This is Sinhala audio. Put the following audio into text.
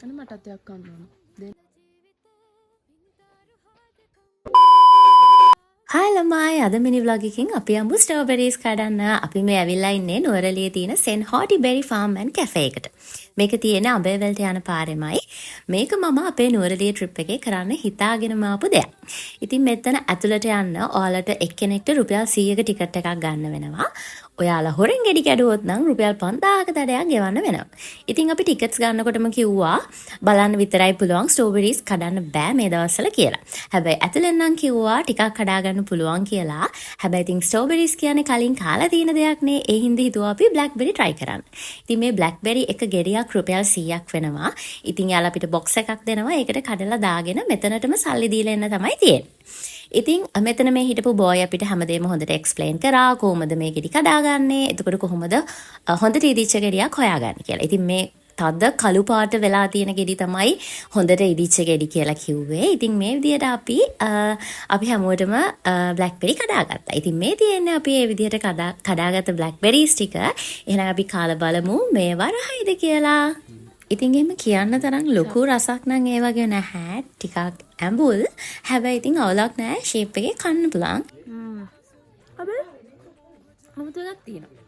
අනේ මටත් එකක් ගන්න ඕන. දෙන්න. හායි ළමයි අද මිනි vlog එකකින් අපි යමු ස්ට්‍රෝබෙරිස් කඩන්න. අපි මේ ඇවිල්ලා ඉන්නේ නුවරඑළියේ තියෙන සෙන් හෝටි බෙරි ෆාම් ඇන්ඩ් කැෆේ එකට. මේක තියෙන්නේ අඹේවැලට යන පාරෙමයි. මේක මම අපේ නුවරඑළිය ට්‍රිප් එකේ කරන්න හිතාගෙනම ආපු දෙයක්. ඉතින් මෙතන ඇතුළට යන්න ඔයාලට එක්කෙනෙක්ට රුපියල් 100ක ටිකට් එකක් ගන්න වෙනවා. ඔයාලා හොරෙන් ගෙඩි කැඩුවොත් නම් රුපියල් 5000ක දඩයක් ගෙවන්න වෙනවා. ඉතින් අපි ටිකට්ස් ගන්නකොටම කිව්වා බලන්න විතරයි පුළුවන් ස්ට්‍රෝබෙරිස් කඩන්න බෑ මේ දවස්වල කියලා. හැබැයි ඇතුළෙන් නම් කිව්වා ටිකක් කඩා ගන්න පුළුවන් කියලා. හැබැයි ඉතින් ස්ට්‍රෝබෙරිස් කියන්නේ කලින් කාලා තියෙන දෙයක් නේ. ඒ හින්දා හිතුවා අපි බ්ලැක්බෙරි try කරන්න. ඉතින් මේ බ්ලැක්බෙරි එක ගෙඩියක් රුපියල් 100ක් වෙනවා. ඉතින් යාලා අපිට බොක්ස් එකක් දෙනවා. ඒකට කඩලා දාගෙන මෙතනටම සල්ලි දීලා එන්න තමයි තියෙන්නේ. ඉතින් මෙතන මේ හිටපු බෝයි අපිට හැමදේම හොඳට එක්ස්ප්ලেইন කරා කොහොමද මේ ගෙඩි කඩාගන්නේ එතකොට කොහොමද හොඳට ඉදිච්ච ගෙඩියක් හොයාගන්නේ කියලා. ඉතින් මේ තද කළු පාට වෙලා තියෙන ගෙඩි තමයි හොඳට ඉදිච්ච ගෙඩි කියලා කිව්වේ. ඉතින් මේ විදිහට අපි හැමෝටම බ්ලැක්බෙරි කඩාගත්තා. ඉතින් මේ තියෙන්නේ අපි මේ විදිහට කඩාගත්ත බ්ලැක්බෙරිස් ටික. එහෙනම් අපි කාලා බලමු මේ වරහයිද කියලා. ඉතින් එහෙම කියන්න තරම් ලොකු රසක් නම් ඒ වගේ නැහැ. ටිකක් ඇඹුල්. හැබැයි ඉතින් අවුලක් නැහැ. ෂේප් එකේ කන්න පුළුවන්. අබේ අමුතු එකක් තියෙනවා.